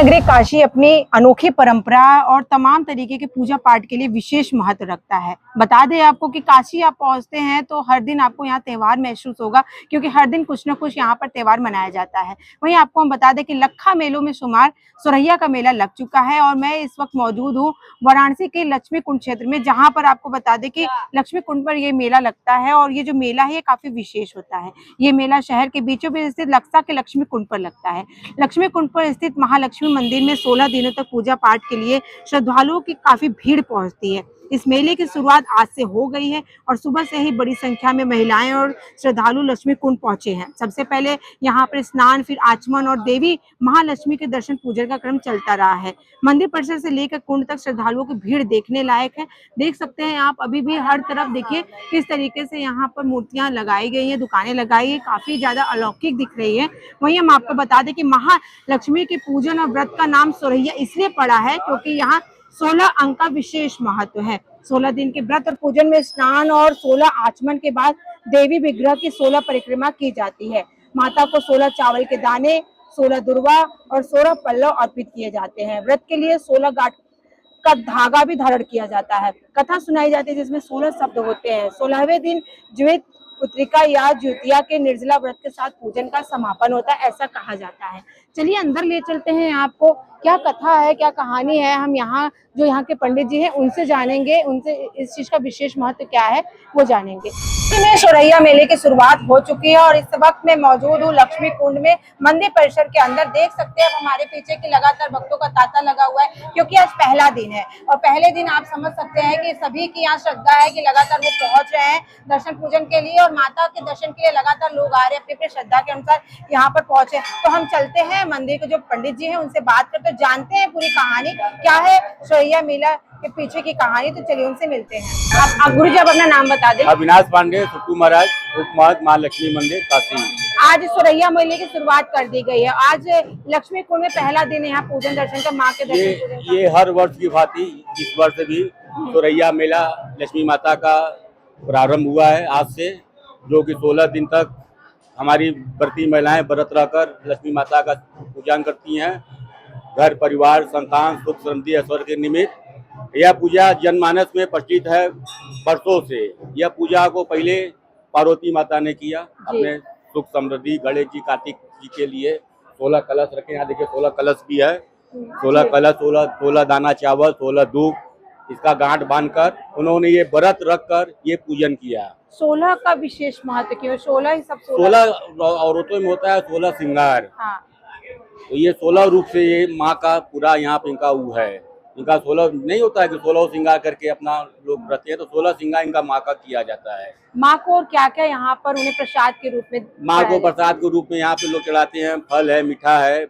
नगरी काशी अपनी अनोखी परंपरा और तमाम तरीके के पूजा पाठ के लिए विशेष महत्व रखता है। बता दें आपको कि काशी आप पहुंचते हैं तो हर दिन आपको यहाँ त्योहार महसूस होगा, क्योंकि हर दिन कुछ न कुछ यहाँ पर त्योहार मनाया जाता है। वहीं आपको हम बता दें कि लखा मेलों में शुमार सोरैया का मेला लग चुका है और मैं इस वक्त मौजूद हूँ वाराणसी के लक्ष्मी कुंड क्षेत्र में, जहाँ पर आपको बता दें कि लक्ष्मी कुंड पर ये मेला लगता है और ये जो मेला है ये काफी विशेष होता है। ये मेला शहर के बीचों बीच स्थित लक्सा के लक्ष्मी कुंड पर लगता है। लक्ष्मी कुंड पर स्थित महालक्ष्मी मंदिर में 16 दिनों तक पूजा पाठ के लिए श्रद्धालुओं की काफी भीड़ पहुंचती है। इस मेले की शुरुआत आज से हो गई है और सुबह से ही बड़ी संख्या में महिलाएं और श्रद्धालु लक्ष्मी कुंड पहुंचे हैं। सबसे पहले यहां पर स्नान, फिर आचमन और देवी महालक्ष्मी के दर्शन पूजन का क्रम चलता रहा है। मंदिर परिसर से लेकर कुंड तक श्रद्धालुओं की भीड़ देखने लायक है। देख सकते हैं आप, अभी भी हर तरफ देखिए किस तरीके से यहाँ पर मूर्तियां लगाई गई हैं, दुकानें लगाई है, काफी ज्यादा अलौकिक दिख रही है। वहीं हम आपको बता दें कि महालक्ष्मी के पूजन और व्रत का नाम सोरैया इसलिए पड़ा है क्योंकि यहाँ 16 अंक का विशेष महत्व है। 16 दिन के व्रत और पूजन में स्नान और 16 आचमन के बाद देवी विग्रह की 16 परिक्रमा की जाती है। माता को 16 चावल के दाने, 16 दुर्वा और 16 पल्लव अर्पित किए जाते हैं। व्रत के लिए 16 गांठ का धागा भी धारण किया जाता है। कथा सुनाई जाती है जिसमें 16 शब्द होते हैं। 16वें दिन ज्योत पुत्रिका या ज्योतिया के निर्जला व्रत के साथ पूजन का समापन होता है, ऐसा कहा जाता है। चलिए अंदर ले चलते हैं, आपको क्या कथा है, क्या कहानी है, हम यहाँ जो यहाँ के पंडित जी हैं उनसे जानेंगे, उनसे इस चीज का विशेष महत्व क्या है वो जानेंगे। में सोरैया मेले की शुरुआत हो चुकी है और इस वक्त मैं मौजूद हूँ लक्ष्मी कुंड में मंदिर परिसर के अंदर। देख सकते हैं हमारे पीछे की लगातार भक्तों का तांता लगा हुआ है, क्योंकि आज पहला दिन है और पहले दिन आप समझ सकते हैं कि सभी की यहाँ श्रद्धा है कि लगातार वो पहुंच रहे हैं दर्शन पूजन के लिए और माता के दर्शन के लिए लगातार लोग आ रहे हैं, अपनी अपनी श्रद्धा के अनुसार यहाँ पर पहुंचे। तो हम चलते हैं मंदिर के जो पंडित जी हैं उनसे बात करते, जानते हैं पूरी कहानी क्या है सोरैया मेला के पीछे की कहानी। तो चलिए उनसे मिलते हैं। आप गुरु जी आप अपना नाम बता दें। अविनाश पांडे, सुट्टू महाराज, उप महंत महालक्ष्मी मंदिर काशी। आज सोरैया मेले की शुरुआत कर दी गई है। आज लक्ष्मी कुंड में पहला दिन है यहाँ पूजन दर्शन का, माँ के दर्शन ये हर वर्ष की भांति इस वर्ष भी सोरैया मेला लक्ष्मी माता का प्रारंभ हुआ है आज से, जो कि 16 दिन तक हमारी व्रती महिलाएं व्रत रहकर लक्ष्मी माता का पूजन करती हैं। घर परिवार संतान सुख समृद्धि ऐश्वर्य के निमित्त यह पूजा जनमानस में प्रचलित है वर्षों से। यह पूजा को पहले पार्वती माता ने किया अपने सुख समृद्धि, गणेश जी कार्तिक जी के लिए 16 कलश रखे। यहाँ देखिए 16 कलश भी है, 16 कलश, 16 दाना चावल, 16 दूध, इसका गांठ बांधकर उन्होंने ये व्रत रखकर ये पूजन किया। 16 का विशेष महत्व क्यों? 16 ही सब 16 औरतों में होता है 16 श्रृंगार। हाँ। तो ये 16 रूप से ये माँ का पूरा यहाँ पे इनका वो है। इनका 16 नहीं होता है कि 16 श्रृंगार करके अपना लोग व्रत है, तो 16 श्रृंगार इनका माँ का किया जाता है। माँ को और क्या क्या यहाँ पर उन्हें प्रसाद के रूप में? माँ को प्रसाद के रूप में यहाँ पे लोग चढ़ाते हैं, फल है, मीठा है,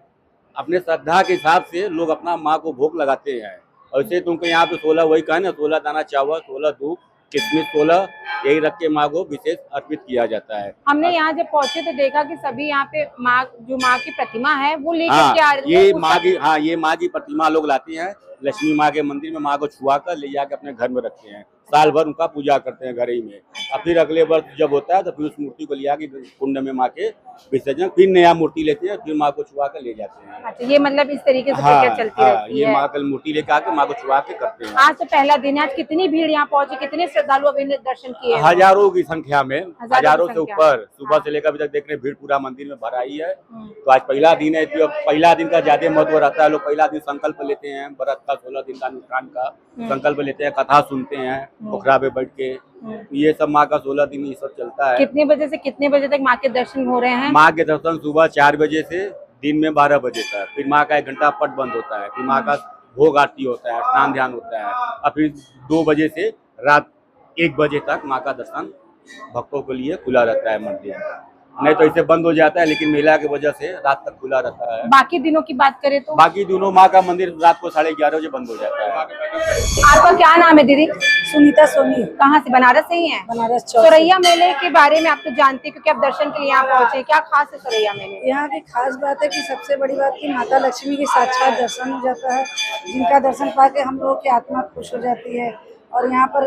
अपने श्रद्धा के हिसाब से लोग अपना माँ को भोग लगाते हैं। और इसे तुमको यहाँ पे 16 वही कहा ना, 16 दाना चावल, 16 दूध, किशमिश 16, यही रख के माँ को विशेष अर्पित किया जाता है। हमने यहाँ जब पहुँचे तो देखा कि सभी यहाँ पे माँ, जो माँ की प्रतिमा है वो लेकर के आ रहे हैं। ये माँ की प्रतिमा लोग लाते हैं लक्ष्मी माँ के मंदिर में, माँ को छुआ कर ले जाकर अपने घर में रखते हैं। साल भर उनका पूजा करते हैं घर ही में। और फिर अगले वर्ष जब होता है तो फिर उस मूर्ति को ले आके कुंड में माँ के विसर्जन, फिर नया मूर्ति लेते हैं, फिर माँ को छुआ कर ले जाते हैं। अच्छा, ये मतलब इस तरीके से प्रक्रिया चलती रहती ये है। माँ कल मूर्ति लेकर आके माँ को छुआ के करते हैं। आज तो पहला दिन है, आज कितनी भीड़ यहाँ पहुंची, कितने श्रद्धालु अभी दर्शन किए? हजारों की संख्या में, हजारों से ऊपर। सुबह से लेकर अभी तक देख रहे भीड़ पूरा मंदिर में भरा ही है। तो आज पहला दिन है, तो पहला दिन का ज्यादा महत्व रहता है। लोग पहला दिन संकल्प लेते हैं व्रत का, 16 दिन का अनुष्ठान का संकल्प लेते हैं, कथा सुनते हैं पोखरा पे बैठ के। ये सब माँ का 16 दिन ये सब चलता है। कितने बजे से कितने बजे तक माँ के दर्शन हो रहे हैं? माँ के दर्शन सुबह 4 बजे से दिन में 12 बजे तक। फिर माँ का 1 घंटा पट बंद होता है, फिर माँ का भोग आरती होता है, स्नान ध्यान होता है, और फिर 2 बजे से रात 1 बजे तक माँ का दर्शन भक्तों के लिए खुला रहता है मंदिर। नहीं तो इसे बंद हो जाता है, लेकिन मेला की वजह से रात तक खुला रहता है। बाकी दिनों की बात करें तो? बाकी दिनों माँ का मंदिर रात को 11:30 बजे बंद हो जाता है। आपका क्या नाम है दीदी? सुनीता सोनी। कहाँ से? बनारस से ही है? बनारस। सोरैया मेले के बारे में आप तो जानते हैं क्योंकि आप दर्शन के लिए यहाँ पहुँचे, क्या खास है सोरैया मेले? यहाँ की खास बात है कि सबसे बड़ी बात की माता लक्ष्मी की साक्षात दर्शन हो जाता है, जिनका दर्शन पाके हम लोग की आत्मा खुश हो जाती है। और यहाँ पर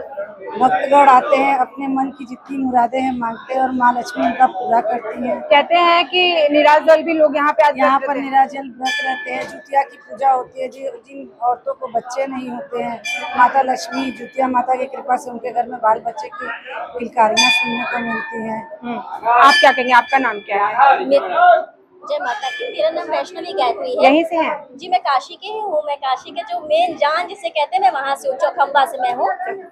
भक्तगण आते हैं, अपने मन की जितनी मुरादें हैं मांगते हैं और माँ लक्ष्मी उनका पूरा करती हैं। कहते हैं कि निराजल भी लोग यहाँ पे यहाँ पर निराजल व्रत रहते हैं, जुतिया की पूजा होती है। जिन औरतों को बच्चे नहीं होते हैं, माता लक्ष्मी जुतिया माता की कृपा से उनके घर में बाल बच्चे की किलकारियाँ सुनने को मिलती हैं। आप क्या कहेंगे, आपका नाम क्या है? जय माता की। मेरा नाम वैष्णवी गायत्री है। यहीं से हैं? जी, मैं काशी की ही हूँ। मैं काशी के जो मेन जान जिसे कहते हैं, मैं वहाँ से हूँ, चौखंबा से मैं हूँ।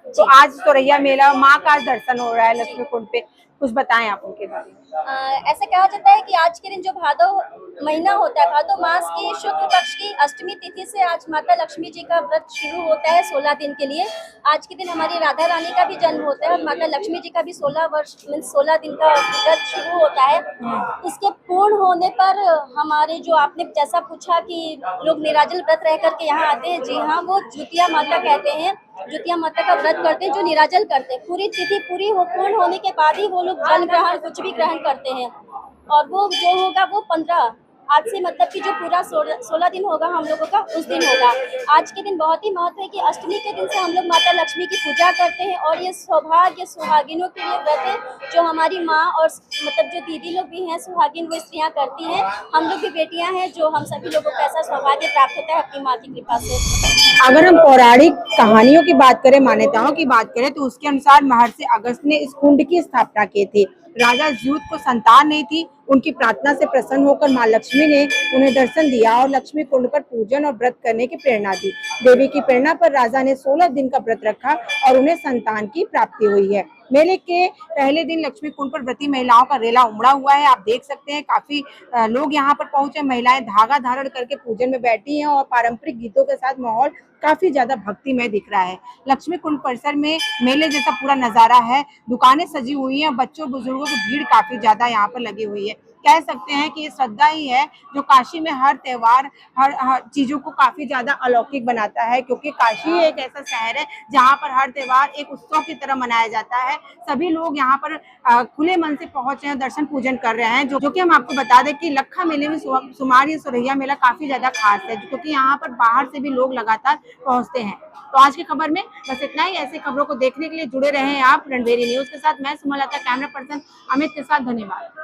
तो आज सोरैया मेला माँ का आज दर्शन हो रहा है लक्ष्मी कुंड पे, कुछ बताएं आप उनके बारे में। ऐसा कहा जाता है कि आज के दिन जो भादो महीना होता है, भादो मास की शुक्ल पक्ष की अष्टमी तिथि से आज माता लक्ष्मी जी का व्रत शुरू होता है 16 दिन के लिए। आज के दिन हमारी राधा रानी का भी जन्म होता है और माता लक्ष्मी जी का भी 16 दिन का व्रत शुरू होता है। इसके पूर्ण होने पर हमारे जो आपने जैसा पूछा कि लोग निराजल व्रत रह करके यहाँ आते हैं, जी हाँ, वो जुतिया माता कहते हैं। जुतिया माता का व्रत करते हैं जो निराजल करते हैं। पूरी तिथि पूर्ण होने के बाद ही वो लोग जल ग्रहण कुछ भी ग्रहण करते हैं। और वो जो होगा वो 15 आज से मतलब कि जो पूरा 16 दिन होगा हम लोगों का, उस दिन होगा। आज के दिन बहुत ही महत्व है कि अष्टमी के दिन से हम लोग माता लक्ष्मी की पूजा करते हैं और ये सौभाग्य सुहागिनों के लिए व्रत है जो हमारी माँ और मतलब जो दीदी लोग भी हैं सुहागिन वो स्त्रियाँ करती हैं। हम लोग भी बेटियाँ हैं जो हम सभी लोगों को ऐसा सौभाग्य प्राप्त होता है अपनी माँ की कृपा से। अगर हम पौराणिक कहानियों की बात करें, मान्यताओं की बात करें, तो उसके अनुसार महर्षि अगस्त्य ने इस कुंड की स्थापना की थी। राजा ज्यूत को संतान नहीं थी, उनकी प्रार्थना से प्रसन्न होकर मां लक्ष्मी ने उन्हें दर्शन दिया और लक्ष्मी कुंड पर पूजन और व्रत करने की प्रेरणा दी। देवी की प्रेरणा पर राजा ने 16 दिन का व्रत रखा और उन्हें संतान की प्राप्ति हुई है। मेले के पहले दिन लक्ष्मी कुंड पर व्रती महिलाओं का रेला उमड़ा हुआ है। आप देख सकते हैं काफी लोग यहाँ पर पहुंचे। महिलाएं धागा धारण करके पूजन में बैठी हैं और पारंपरिक गीतों के साथ माहौल काफी ज्यादा भक्तिमय दिख रहा है। लक्ष्मी कुंड परिसर में मेले जैसा पूरा नजारा है। दुकानें सजी हुई हैं, बच्चों बुजुर्गों की भीड़ काफी ज्यादा यहाँ पर लगी हुई है। कह सकते हैं कि ये श्रद्धा ही है जो काशी में हर त्योहार हर चीजों को काफी ज्यादा अलौकिक बनाता है, क्योंकि काशी एक ऐसा शहर है जहाँ पर हर त्योहार एक उत्सव की तरह मनाया जाता है। सभी लोग यहाँ पर खुले मन से पहुंचे हैं, दर्शन पूजन कर रहे हैं। जो कि हम आपको बता दें कि लखा मेले में सुमार ये सोरैया मेला काफी ज्यादा खास है, क्योंकि यहाँ पर बाहर से भी लोग लगातार पहुंचते हैं। तो आज की खबर में बस इतना ही। ऐसे खबरों को देखने के लिए जुड़े रहे हैं आप रणबेरी न्यूज के साथ। मैं सुमलता, कैमरा पर्सन अमित के साथ। धन्यवाद।